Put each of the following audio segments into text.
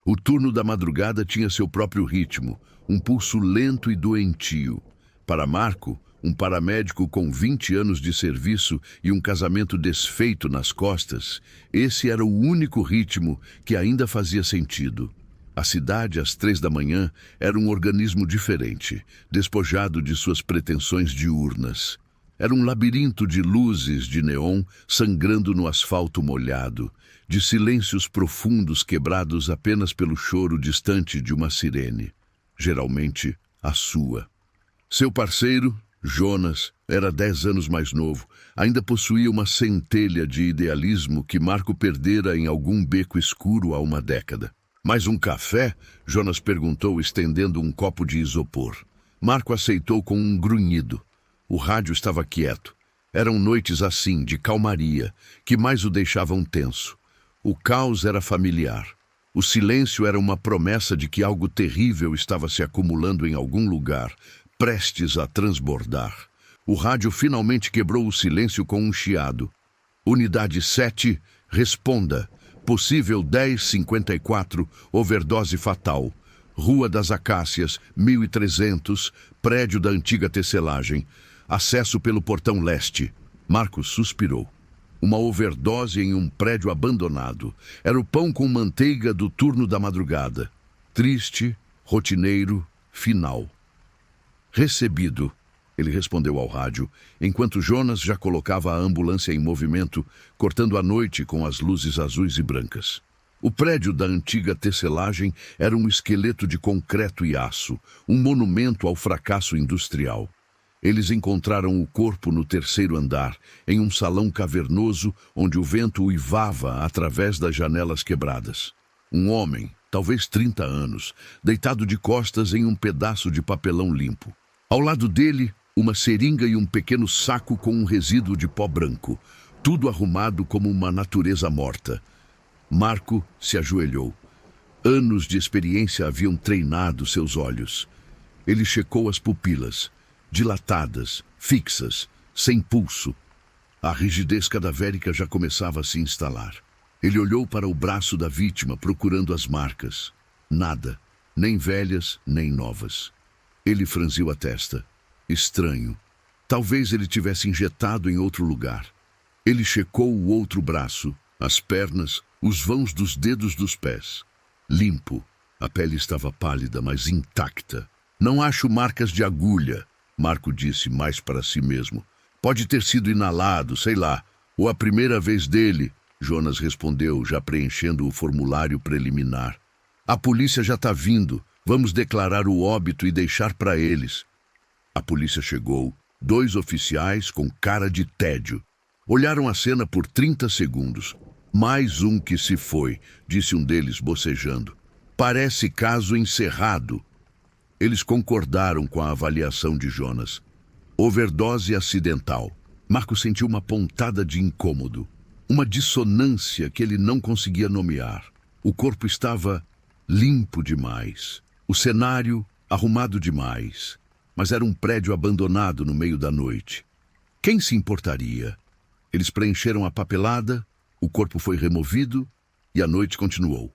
O turno da madrugada tinha seu próprio ritmo, um pulso lento e doentio. Para Marco, um paramédico com 20 anos de serviço e um casamento desfeito nas costas, esse era o único ritmo que ainda fazia sentido. A cidade, às 3 da manhã, era um organismo diferente, despojado de suas pretensões diurnas. Era um labirinto de luzes de neon sangrando no asfalto molhado, de silêncios profundos quebrados apenas pelo choro distante de uma sirene, geralmente a sua. Seu parceiro, Jonas, era 10 anos mais novo, ainda possuía uma centelha de idealismo que Marco perdera em algum beco escuro há uma década. Mais um café? Jonas perguntou, estendendo um copo de isopor. Marco aceitou com um grunhido. O rádio estava quieto. Eram noites assim, de calmaria, que mais o deixavam tenso. O caos era familiar. O silêncio era uma promessa de que algo terrível estava se acumulando em algum lugar, prestes a transbordar. O rádio finalmente quebrou o silêncio com um chiado. Unidade 7, responda. Possível 1054, overdose fatal. Rua das Acácias, 1300, prédio da antiga tecelagem. Acesso pelo portão leste. Marcos suspirou. Uma overdose em um prédio abandonado. Era o pão com manteiga do turno da madrugada. Triste, rotineiro, final. Recebido, ele respondeu ao rádio, enquanto Jonas já colocava a ambulância em movimento, cortando a noite com as luzes azuis e brancas. O prédio da antiga tecelagem era um esqueleto de concreto e aço, um monumento ao fracasso industrial. Eles encontraram o corpo no 3º andar, em um salão cavernoso onde o vento uivava através das janelas quebradas. Um homem, talvez 30 anos, deitado de costas em um pedaço de papelão limpo. Ao lado dele, uma seringa e um pequeno saco com um resíduo de pó branco, tudo arrumado como uma natureza morta. Marco se ajoelhou. Anos de experiência haviam treinado seus olhos. Ele checou as pupilas, dilatadas, fixas, sem pulso. A rigidez cadavérica já começava a se instalar. Ele olhou para o braço da vítima, procurando as marcas. Nada, nem velhas, nem novas. Ele franziu a testa. Estranho. Talvez ele tivesse injetado em outro lugar. Ele checou o outro braço, as pernas, os vãos dos dedos dos pés. Limpo. A pele estava pálida, mas intacta. Não acho marcas de agulha, Marco disse mais para si mesmo. Pode ter sido inalado, sei lá. Ou a primeira vez dele, Jonas respondeu, já preenchendo o formulário preliminar. A polícia já está vindo. Vamos declarar o óbito e deixar para eles. A polícia chegou. 2 oficiais com cara de tédio. Olharam a cena por 30 segundos. Mais um que se foi, disse um deles bocejando. Parece caso encerrado. Eles concordaram com a avaliação de Jonas. Overdose acidental. Marco sentiu uma pontada de incômodo. Uma dissonância que ele não conseguia nomear. O corpo estava limpo demais. O cenário arrumado demais. Mas era um prédio abandonado no meio da noite. Quem se importaria? Eles preencheram a papelada, o corpo foi removido e a noite continuou.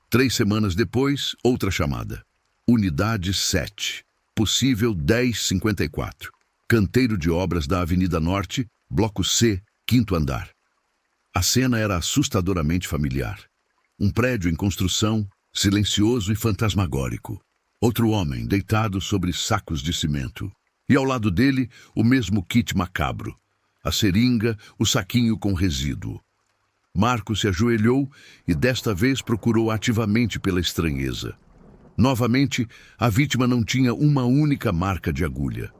3 semanas depois, outra chamada. Unidade 7. Possível 1054. Canteiro de obras da Avenida Norte, Bloco C, 5º andar. A cena era assustadoramente familiar. Um prédio em construção, silencioso e fantasmagórico. Outro homem deitado sobre sacos de cimento. E ao lado dele, o mesmo kit macabro. A seringa, o saquinho com resíduo. Marco se ajoelhou e desta vez procurou ativamente pela estranheza. Novamente, a vítima não tinha uma única marca de agulha.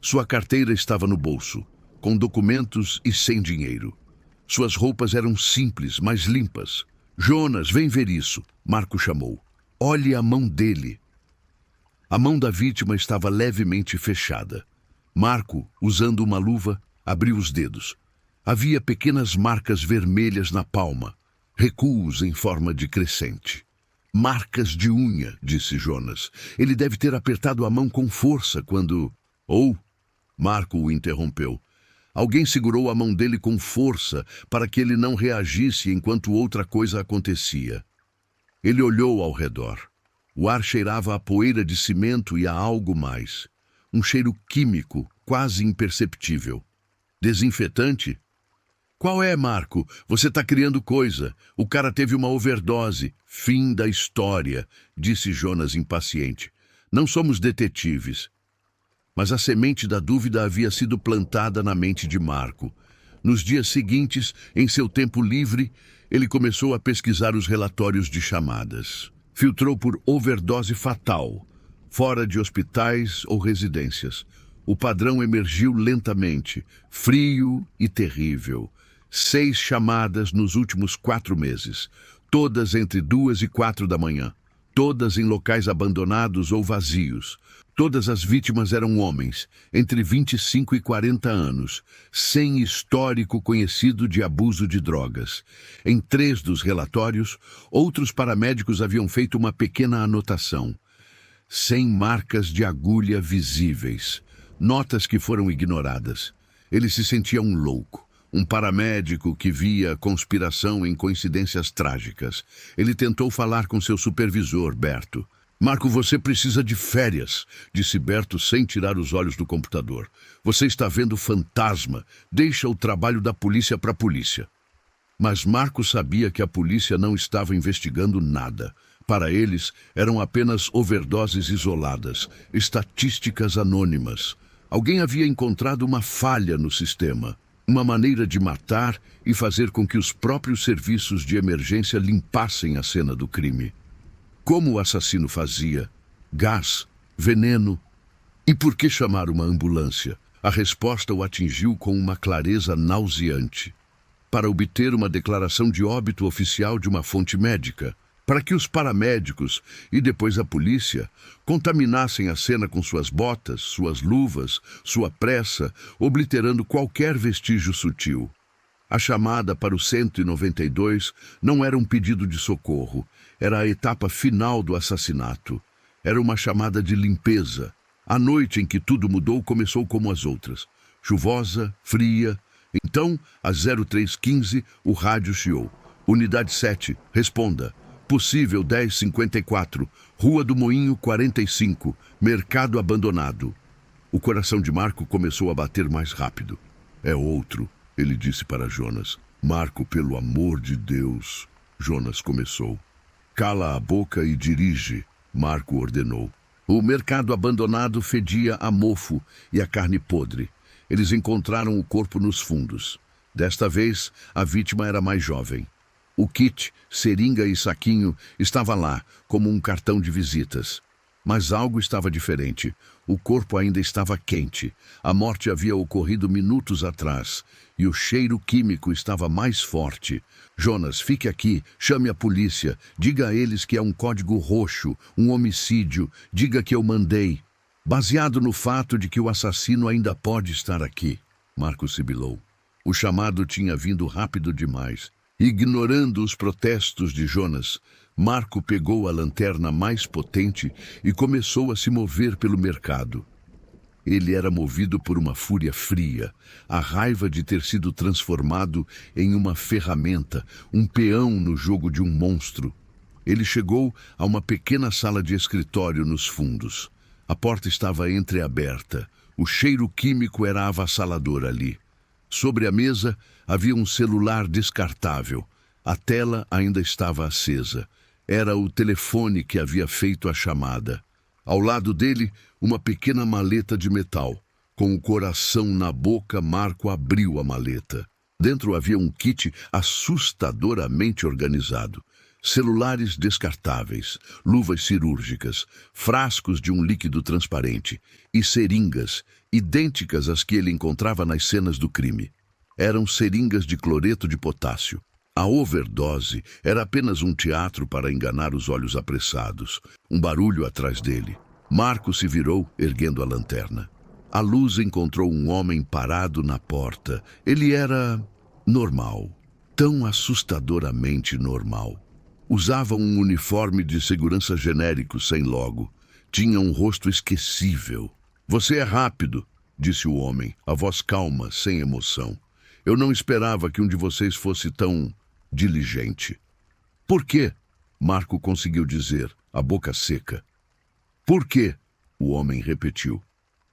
Sua carteira estava no bolso, com documentos e sem dinheiro. Suas roupas eram simples, mas limpas. Jonas, vem ver isso, Marco chamou. Olhe a mão dele. A mão da vítima estava levemente fechada. Marco, usando uma luva, abriu os dedos. Havia pequenas marcas vermelhas na palma, recuos em forma de crescente. Marcas de unha, disse Jonas. Ele deve ter apertado a mão com força quando... Marco o interrompeu. Alguém segurou a mão dele com força para que ele não reagisse enquanto outra coisa acontecia. Ele olhou ao redor. O ar cheirava a poeira de cimento e a algo mais. Um cheiro químico, quase imperceptível. Desinfetante? Qual é, Marco? Você está criando coisa. O cara teve uma overdose. Fim da história, disse Jonas impaciente. Não somos detetives. Mas a semente da dúvida havia sido plantada na mente de Marco. Nos dias seguintes, em seu tempo livre, ele começou a pesquisar os relatórios de chamadas. Filtrou por overdose fatal, fora de hospitais ou residências. O padrão emergiu lentamente, frio e terrível. 6 chamadas nos últimos 4 meses, todas entre 2 e 4 da manhã, todas em locais abandonados ou vazios. Todas as vítimas eram homens, entre 25 e 40 anos, sem histórico conhecido de abuso de drogas. Em 3 dos relatórios, outros paramédicos haviam feito uma pequena anotação. Sem marcas de agulha visíveis. Notas que foram ignoradas. Ele se sentia um louco. Um paramédico que via conspiração em coincidências trágicas. Ele tentou falar com seu supervisor, Berto. Marco, você precisa de férias, disse Berto sem tirar os olhos do computador. Você está vendo fantasma. Deixa o trabalho da polícia para a polícia. Mas Marco sabia que a polícia não estava investigando nada. Para eles, eram apenas overdoses isoladas, estatísticas anônimas. Alguém havia encontrado uma falha no sistema. Uma maneira de matar e fazer com que os próprios serviços de emergência limpassem a cena do crime. Como o assassino fazia? Gás? Veneno? E por que chamar uma ambulância? A resposta o atingiu com uma clareza nauseante. Para obter uma declaração de óbito oficial de uma fonte médica. Para que os paramédicos e depois a polícia contaminassem a cena com suas botas, suas luvas, sua pressa, obliterando qualquer vestígio sutil. A chamada para o 192 não era um pedido de socorro, era a etapa final do assassinato. Era uma chamada de limpeza. A noite em que tudo mudou começou como as outras. Chuvosa, fria. Então, às 03h15, o rádio chiou. Unidade 7, responda. Possível 1054, Rua do Moinho 45, Mercado Abandonado. O coração de Marco começou a bater mais rápido. É outro, ele disse para Jonas. Marco, pelo amor de Deus, Jonas começou. Cala a boca e dirige, Marco ordenou. O mercado abandonado fedia a mofo e a carne podre. Eles encontraram o corpo nos fundos. Desta vez, a vítima era mais jovem. O kit, seringa e saquinho estava lá, como um cartão de visitas. Mas algo estava diferente. O corpo ainda estava quente. A morte havia ocorrido minutos atrás. E o cheiro químico estava mais forte. Jonas, fique aqui, chame a polícia. Diga a eles que é um código roxo, um homicídio. Diga que eu mandei. Baseado no fato de que o assassino ainda pode estar aqui. Marco sibilou. O chamado tinha vindo rápido demais. Ignorando os protestos de Jonas, Marco pegou a lanterna mais potente e começou a se mover pelo mercado. Ele era movido por uma fúria fria, a raiva de ter sido transformado em uma ferramenta, um peão no jogo de um monstro. Ele chegou a uma pequena sala de escritório nos fundos. A porta estava entreaberta. O cheiro químico era avassalador ali. Sobre a mesa havia um celular descartável. A tela ainda estava acesa. Era o telefone que havia feito a chamada. Ao lado dele, uma pequena maleta de metal. Com o coração na boca, Marco abriu a maleta. Dentro havia um kit assustadoramente organizado. Celulares descartáveis, luvas cirúrgicas, frascos de um líquido transparente e seringas, idênticas às que ele encontrava nas cenas do crime. Eram seringas de cloreto de potássio. A overdose era apenas um teatro para enganar os olhos apressados. Um barulho atrás dele. Marco se virou, erguendo a lanterna. A luz encontrou um homem parado na porta. Ele era normal. Tão assustadoramente normal. Usava um uniforme de segurança genérico sem logo. Tinha um rosto esquecível. Você é rápido, disse o homem, a voz calma, sem emoção. Eu não esperava que um de vocês fosse tão diligente. Por quê? Marco conseguiu dizer, a boca seca. Por quê? O homem repetiu.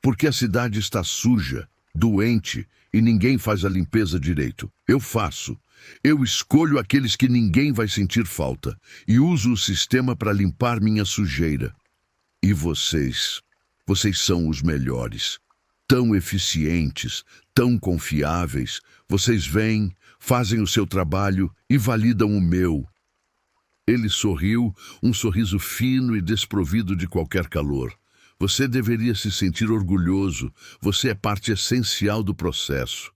Porque a cidade está suja, doente, e ninguém faz a limpeza direito. Eu faço. Eu escolho aqueles que ninguém vai sentir falta e uso o sistema para limpar minha sujeira. E vocês? Vocês são os melhores. Tão eficientes, tão confiáveis. Vocês vêm, fazem o seu trabalho e validam o meu. Ele sorriu, um sorriso fino e desprovido de qualquer calor. Você deveria se sentir orgulhoso. Você é parte essencial do processo.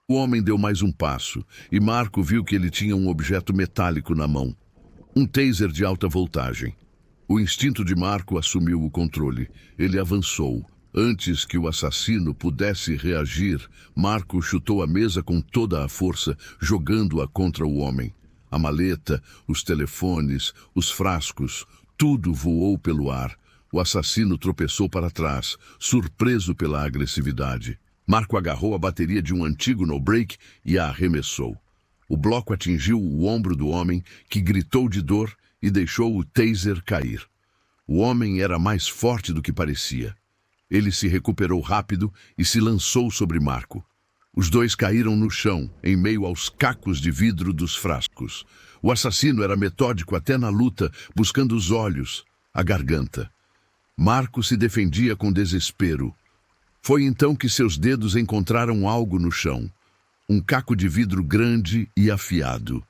O homem deu mais um passo e Marco viu que ele tinha um objeto metálico na mão. Um taser de alta voltagem. O instinto de Marco assumiu o controle. Ele avançou. Antes que o assassino pudesse reagir, Marco chutou a mesa com toda a força, jogando-a contra o homem. A maleta, os telefones, os frascos, tudo voou pelo ar. O assassino tropeçou para trás, surpreso pela agressividade. Marco agarrou a bateria de um antigo no-break e a arremessou. O bloco atingiu o ombro do homem, que gritou de dor e deixou o taser cair. O homem era mais forte do que parecia. Ele se recuperou rápido e se lançou sobre Marco. Os dois caíram no chão, em meio aos cacos de vidro dos frascos. O assassino era metódico até na luta, buscando os olhos, a garganta. Marco se defendia com desespero. Foi então que seus dedos encontraram algo no chão. Um caco de vidro grande e afiado.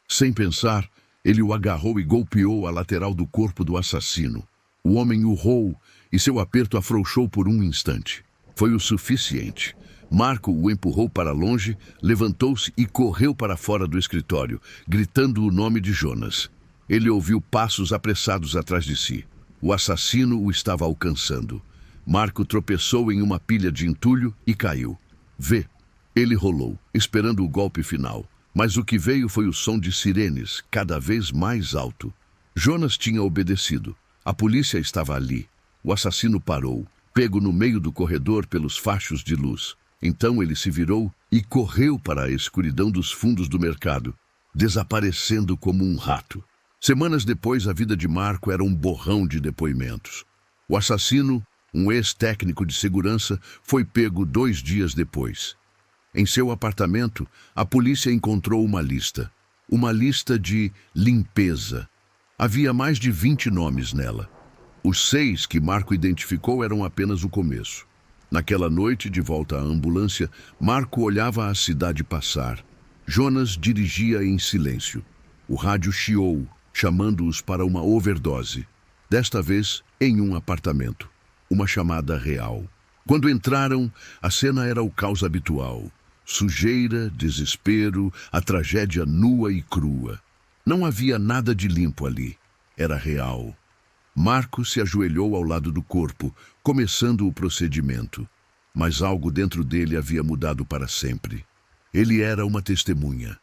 Sem pensar, ele o agarrou e golpeou a lateral do corpo do assassino. O homem urrou e seu aperto afrouxou por um instante. Foi o suficiente. Marco o empurrou para longe, levantou-se e correu para fora do escritório, gritando o nome de Jonas. Ele ouviu passos apressados atrás de si. O assassino o estava alcançando. Marco tropeçou em uma pilha de entulho e caiu. Ele rolou, esperando o golpe final. Mas o que veio foi o som de sirenes, cada vez mais alto. Jonas tinha obedecido. A polícia estava ali. O assassino parou, pego no meio do corredor pelos fachos de luz. Então ele se virou e correu para a escuridão dos fundos do mercado, desaparecendo como um rato. Semanas depois, a vida de Marco era um borrão de depoimentos. O assassino, um ex-técnico de segurança, foi pego 2 dias depois. Em seu apartamento, a polícia encontrou uma lista. Uma lista de limpeza. Havia mais de 20 nomes nela. Os 6 que Marco identificou eram apenas o começo. Naquela noite, de volta à ambulância, Marco olhava a cidade passar. Jonas dirigia em silêncio. O rádio chiou, chamando-os para uma overdose. Desta vez, em um apartamento. Uma chamada real. Quando entraram, a cena era o caos habitual. Sujeira, desespero, a tragédia nua e crua. Não havia nada de limpo ali. Era real. Marco se ajoelhou ao lado do corpo, começando o procedimento. Mas algo dentro dele havia mudado para sempre. Ele era uma testemunha.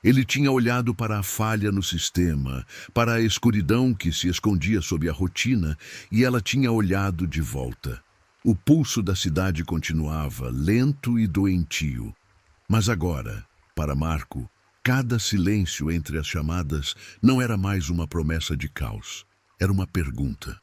Ele tinha olhado para a falha no sistema, para a escuridão que se escondia sob a rotina, e ela tinha olhado de volta. O pulso da cidade continuava, lento e doentio. Mas agora, para Marco, cada silêncio entre as chamadas não era mais uma promessa de caos. Era uma pergunta.